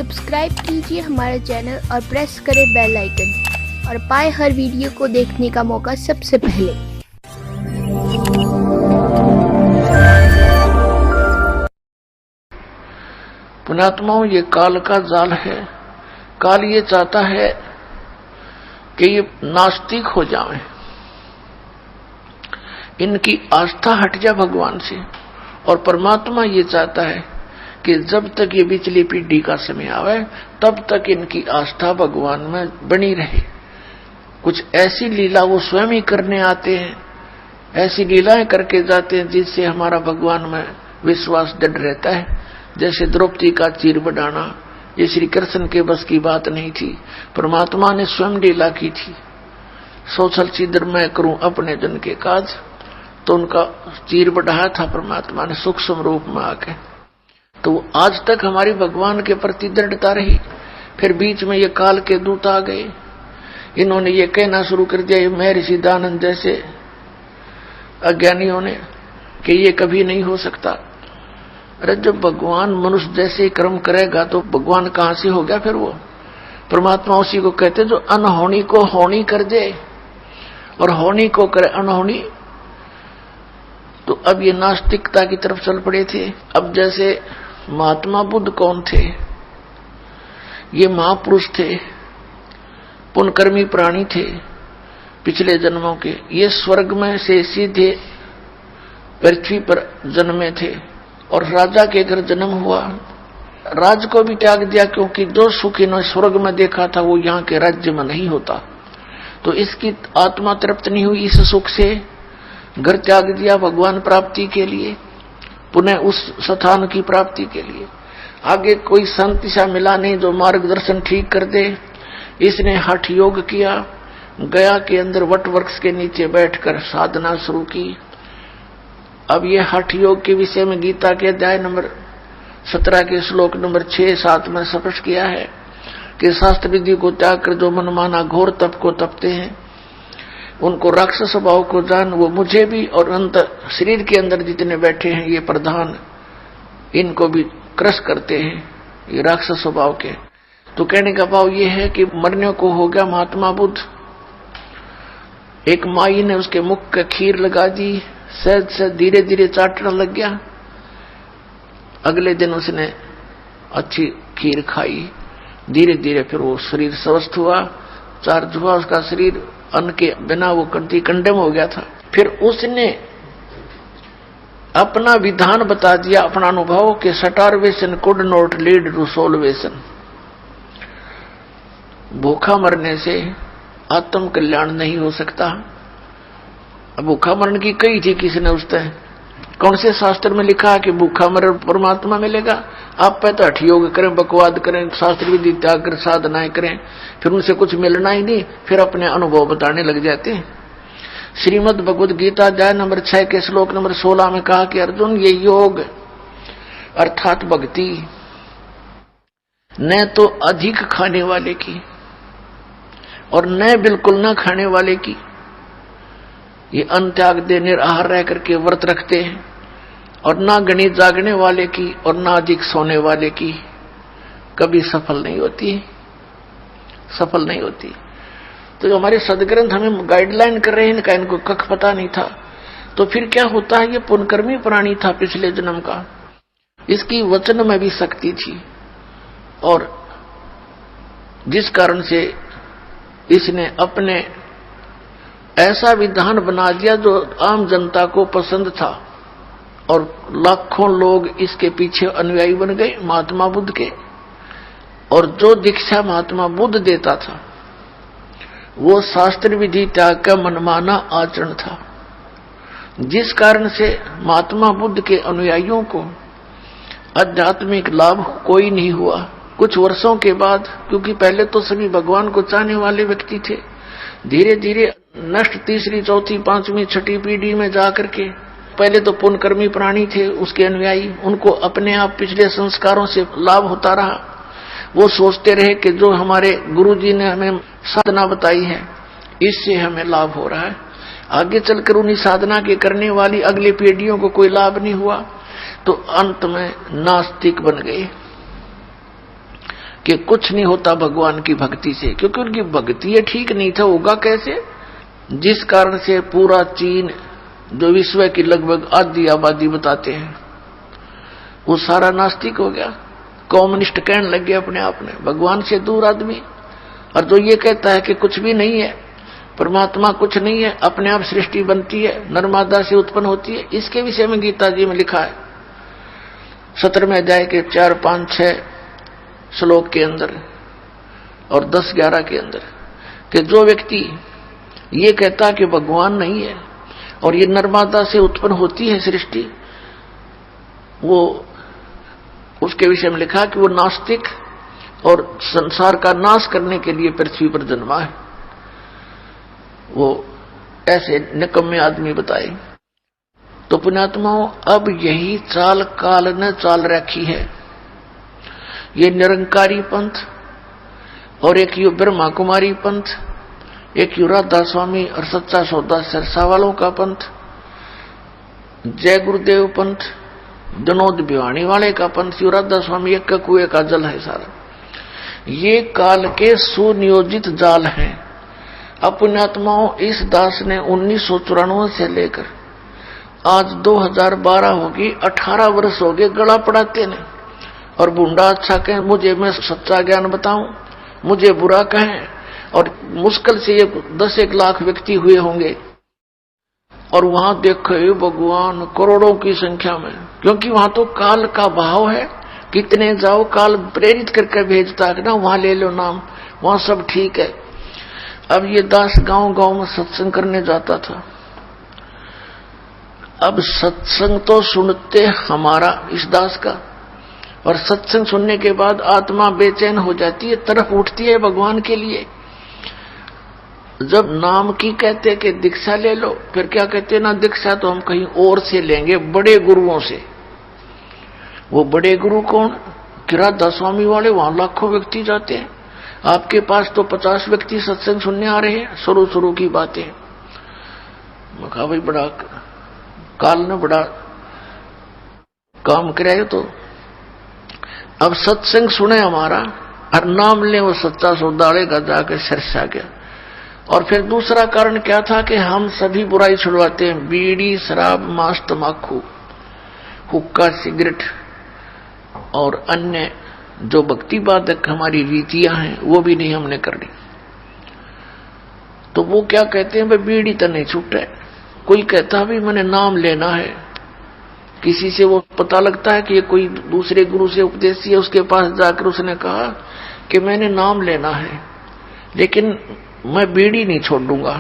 Subscribe कीजिए हमारे channel और प्रेस करें बेल आइकन और पाए हर वीडियो को देखने का मौका सबसे पहले। पुण्यात्माओं, ये काल का जाल है। काल ये चाहता है कि ये नास्तिक हो जाएं, इनकी आस्था हट जाए भगवान से। और परमात्मा ये चाहता है कि जब तक ये बिचली पीढ़ी का समय आवे तब तक इनकी आस्था भगवान में बनी रहे। कुछ ऐसी लीला वो स्वयं ही करने आते हैं, ऐसी लीलाएं करके जाते हैं जिससे हमारा भगवान में विश्वास दृढ़ रहता है। जैसे द्रौपदी का चीर बढ़ाना, ये श्री कृष्ण के बस की बात नहीं थी, परमात्मा ने स्वयं लीला की थी। सोचल छिद्र मैं करूं अपने जन के काज, तो उनका चीर बढ़ाया था परमात्मा ने सूक्ष्म रूप में आके। तो आज तक हमारी भगवान के प्रति दृढ़ता रही। फिर बीच में ये काल के दूत आ गए, इन्होंने ये कहना शुरू कर दिया, महर्षि दानंद जैसे अज्ञानियों ने, कि ये कभी नहीं हो सकता। अरे जब भगवान मनुष्य जैसे कर्म करेगा तो भगवान कहां से हो गया? फिर वो परमात्मा उसी को कहते जो अनहोनी को होनी कर दे और होनी को करे अनहोनी। तो अब ये नास्तिकता की तरफ चल पड़े थे। अब जैसे महात्मा बुद्ध कौन थे? ये महापुरुष थे, पुण्यकर्मी प्राणी थे पिछले जन्मों के। ये स्वर्ग में से सीधे पृथ्वी पर जन्मे थे और राजा के घर जन्म हुआ। राज को भी त्याग दिया, क्योंकि जो सुख इन्होंने स्वर्ग में देखा था वो यहाँ के राज्य में नहीं होता। तो इसकी आत्मा तृप्त नहीं हुई इस सुख से, घर त्याग दिया भगवान प्राप्ति के लिए, पुनः उस स्थान की प्राप्ति के लिए। आगे कोई संत सा मिला नहीं जो मार्गदर्शन ठीक कर दे। इसने हठ योग किया, गया के अंदर वट वृक्ष के नीचे बैठकर साधना शुरू की। अब ये हठ योग के विषय में गीता के अध्याय नंबर 17 के श्लोक नंबर 6-7 में स्पष्ट किया है कि शास्त्र विधि को त्याग कर जो मनमाना घोर तप को तपते हैं, उनको राक्षस स्वभाव को जान, वो मुझे भी और अंत शरीर के अंदर जितने बैठे हैं ये प्रधान, इनको भी क्रश करते हैं ये राक्षस स्वभाव के। तो कहने का भाव ये है कि मरने को हो गया महात्मा बुद्ध। एक माई ने उसके मुख का खीर लगा दी, सहज से धीरे धीरे चाटने लग गया। अगले दिन उसने अच्छी खीर खाई, धीरे धीरे फिर वो शरीर स्वस्थ हुआ, चार्ज हुआ उसका शरीर, अन्न के बिना वो कंडम हो गया था। फिर उसने अपना विधान बता दिया, अपना अनुभव के starvation could not lead to salvation. भूखा मरने से आत्म कल्याण नहीं हो सकता। अब भूखा मरण की कही थी किसने? उसने कौन से शास्त्र में लिखा है कि भूखा मरण परमात्मा मिलेगा? आप पहले हठ योग करें, बकवाद करें, शास्त्र विधि त्याग कर साधनाएं करें, फिर उनसे कुछ मिलना ही नहीं, फिर अपने अनुभव बताने लग जाते हैं। श्रीमद् भगवद गीता अध्याय नंबर 6 के श्लोक नंबर 16 में कहा कि अर्जुन, ये योग अर्थात भक्ति न तो अधिक खाने वाले की और न बिल्कुल न खाने वाले की, ये अन्न त्याग दे निराहार रह करके व्रत रखते हैं, और ना गणित जागने वाले की और ना अधिक सोने वाले की कभी सफल नहीं होती, सफल नहीं होती। तो जो हमारे सदग्रंथ हमें गाइडलाइन कर रहे हैं, इनका इनको कख पता नहीं था। तो फिर क्या होता है? ये पुण्यकर्मी प्राणी था पिछले जन्म का, इसकी वचन में भी शक्ति थी, और जिस कारण से इसने अपने ऐसा विधान बना दिया जो आम जनता को पसंद था, और लाखों लोग इसके पीछे अनुयायी बन गए महात्मा बुद्ध के। और जो दीक्षा महात्मा बुद्ध देता था वो शास्त्र विधि त्याग का मनमाना आचरण था, जिस कारण से महात्मा बुद्ध के अनुयायियों को आध्यात्मिक लाभ कोई नहीं हुआ। कुछ वर्षों के बाद, क्योंकि पहले तो सभी भगवान को चाहने वाले व्यक्ति थे, धीरे धीरे नष्ट तीसरी, चौथी, पांचवी, छठी पीढ़ी में जाकर के, पहले तो पुण्यकर्मी प्राणी थे उसके अनुयायी, उनको अपने आप पिछले संस्कारों से लाभ होता रहा। वो सोचते रहे कि जो हमारे गुरुजी ने हमें साधना बताई है इससे हमें लाभ हो रहा है। आगे चलकर उन्हीं साधना के करने वाली अगली पीढ़ियों को कोई लाभ नहीं हुआ, तो अंत में नास्तिक बन गए। कि कुछ नहीं होता भगवान की भक्ति से, क्योंकि उनकी भक्ति ये ठीक नहीं था, होगा कैसे? जिस कारण से पूरा चीन, जो विश्व की लगभग आधी आबादी बताते हैं, वो सारा नास्तिक हो गया, कम्युनिस्ट कहने लग गया अपने आप में, भगवान से दूर आदमी। और जो ये कहता है कि कुछ भी नहीं है, परमात्मा कुछ नहीं है, अपने आप सृष्टि बनती है, नर्मदा से उत्पन्न होती है, इसके विषय में गीता जी में लिखा है 17वें अध्याय के 4, 5, 6 श्लोक के अंदर और 10, 11 के अंदर, कि जो व्यक्ति ये कहता कि भगवान नहीं है और ये नर्मदा से उत्पन्न होती है सृष्टि, वो उसके विषय में लिखा कि वो नास्तिक और संसार का नाश करने के लिए पृथ्वी पर जन्मा है। वो ऐसे निकम्मे आदमी बताए। तो पुण्यात्माओं, अब यही चाल काल ने चाल रखी है। ये निरंकारी पंथ और एक यू ब्रह्मा कुमारी पंथ, एक यू राधा स्वामी और सच्चा सौदा सरसा वालों का पंथ, जय गुरुदेव पंथ, जनोद भिवानी वाले का पंथ, यू राधा स्वामी एक कुएं का जल है सारा। ये काल के सुनियोजित जाल हैं। अब पुण्यात्माओं, इस दास ने 1994 से लेकर आज 2012 होगी, 18 वर्ष हो गए गला पड़ाते ने। और बूंदा अच्छा कहें मुझे, मैं सच्चा ज्ञान बताऊं, मुझे बुरा कहें, और मुश्किल से ये 10-1 लाख व्यक्ति हुए होंगे। और वहां देखो भगवान करोड़ों की संख्या में, क्योंकि वहां तो काल का भाव है, कितने जाओ काल प्रेरित करके भेजता है ना, वहां ले लो नाम, वहां सब ठीक है। अब ये दास गांव गांव में सत्संग करने जाता था। अब सत्संग तो सुनते हमारा इस दास का, और सत्संग सुनने के बाद आत्मा बेचैन हो जाती है, तरफ उठती है भगवान के लिए। जब नाम की कहते कि दीक्षा ले लो, फिर क्या कहते ना, दीक्षा तो हम कहीं और से लेंगे, बड़े गुरुओं से। वो बड़े गुरु कौन? कि राधा स्वामी वाले, वहां लाखों व्यक्ति जाते हैं, आपके पास तो 50 व्यक्ति सत्संग सुनने आ रहे हैं। शुरू की बातें। मैं कहा भाई बड़ा काल ने बड़ा काम कराए। तो अब सत्संग सुने हमारा और नाम ले, वो सच्चा सौदाले का जाकर सरसा गया। और फिर दूसरा कारण क्या था कि हम सभी बुराई छुड़वाते हैं, बीड़ी, शराब, मांस, तमाकू, हुक्का, सिगरेट और अन्य जो भक्ति बाधक हमारी रीतियां हैं, वो भी नहीं हमने करनी। तो वो क्या कहते हैं, भाई बीड़ी तो नहीं छूटे। कोई कहता भी मैंने नाम लेना है, किसी से वो पता लगता है कि ये कोई दूसरे गुरु से उपदेश है, उसके पास जाकर उसने कहा कि मैंने नाम लेना है लेकिन मैं बीड़ी नहीं छोड़ दूंगा।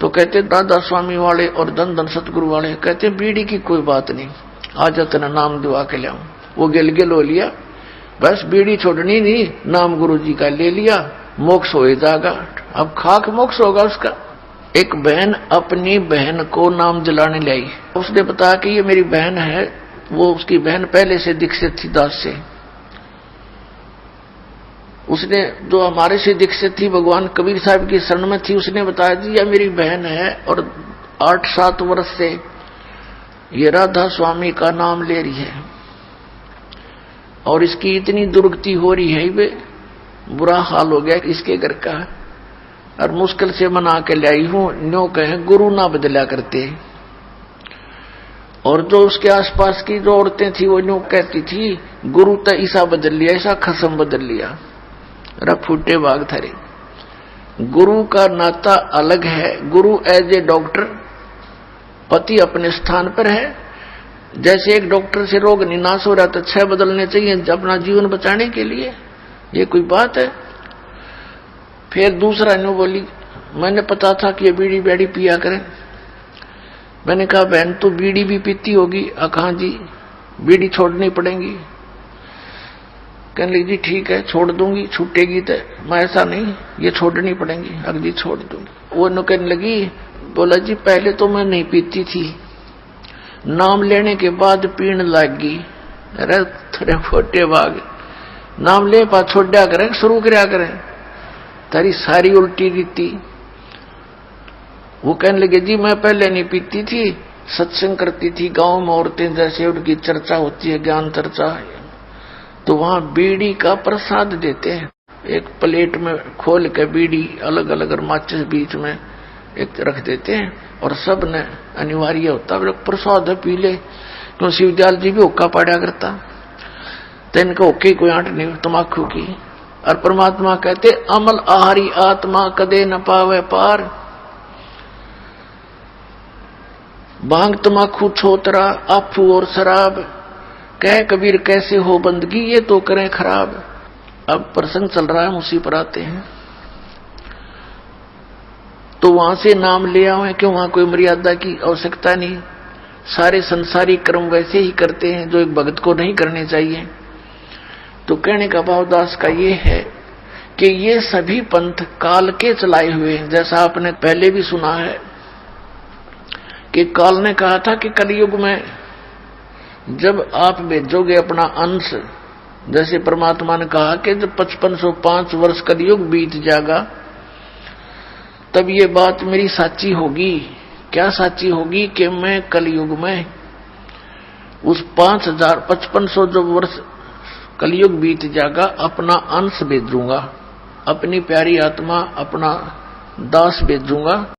तो कहते दादा स्वामी वाले और धन धन सतगुरु वाले कहते बीड़ी की कोई बात नहीं, आज तेना नाम दिवा के लाऊं। वो गिल हो लिया, बस बीड़ी छोड़नी नहीं, नाम गुरु जी का ले लिया, मोक्ष हो जाएगा। अब खाक मोक्ष होगा उसका। एक बहन अपनी बहन को नाम दिलाने लाई, उसने बताया कि ये मेरी बहन है। वो उसकी बहन पहले से दीक्षित थी दास से। उसने जो हमारे से दीक्षित थी, भगवान कबीर साहब की शरण में थी, उसने बताया जी यह मेरी बहन है और 8-7 वर्ष से ये राधा स्वामी का नाम ले रही है और इसकी इतनी दुर्गति हो रही है, वे बुरा हाल हो गया इसके घर का, और मुश्किल से मना के लाई हूं। न्यो कहे गुरु ना बदला करते। और जो उसके आसपास की जो औरतें थी वो न्यो कहती थी गुरु तो ऐसा बदल लिया, ऐसा खसम बदल लिया। फूटे बाग थारे। गुरु का नाता अलग है। गुरु एज ए डॉक्टर, पति अपने स्थान पर है। जैसे एक डॉक्टर से रोग निनाश हो रहा तो 6 बदलने चाहिए अपना जीवन बचाने के लिए, ये कोई बात है? फिर दूसरा न्यू बोली मैंने पता था कि ये बीड़ी बेड़ी पिया करें। मैंने कहा बहन तू बीड़ी भी पीती होगी? कहा जी बीड़ी छोड़नी पड़ेगी। कहने लगी जी ठीक है छोड़ दूंगी, छूटेगी तो। मैं ऐसा नहीं, ये छोड़नी पड़ेगी। अब जी छोड़ दूंगी। वो कहने लगी, बोला जी पहले तो मैं नहीं पीती थी, नाम लेने के बाद पीने लगी। अरे थोड़े फोटे भाग, नाम ले पा छोड़ा करें, शुरू कराया करें, तारी सारी उल्टी रीति। वो कहने लगे जी मैं पहले नहीं पीती थी, सत्संग करती थी गांव में, औरतें जैसे उनकी चर्चा होती है, ज्ञान चर्चा, तो वहां बीड़ी का प्रसाद देते हैं। एक प्लेट में खोल के बीड़ी अलग अलग और माचिस बीच में एक रख देते हैं और सब ने अनिवार्य होता है प्रसाद पी ले, क्यों शिवदयाल जी भी हुक्का पाड़ा करता, तो इनका हुक्के कोई आंट नहीं तमाकू की। और परमात्मा कहते अमल आहारी आत्मा कदे न पावे पार, भांग तमाकू छोतरा आफू और शराब, कह कबीर कैसे हो बंदगी ये तो करें खराब। अब प्रसंग चल रहा है, उसी पर आते हैं। तो वहां से नाम ले आए कि वहां कोई मर्यादा की आवश्यकता नहीं, सारे संसारी कर्म वैसे ही करते हैं जो एक भगत को नहीं करने चाहिए। तो कहने का भाव दास का ये है कि ये सभी पंथ काल के चलाए हुए हैं। जैसा आपने पहले भी सुना है कि काल ने कहा था कि कलयुग में जब आप भेजोगे अपना अंश, जैसे परमात्मा ने कहा कि जब 5505 वर्ष कलयुग बीत जाएगा तब ये बात मेरी साची होगी। क्या साची होगी कि मैं कलयुग में उस 5500 जो वर्ष कलयुग बीत जाएगा अपना अंश भेजूंगा, अपनी प्यारी आत्मा अपना दास भेजूंगा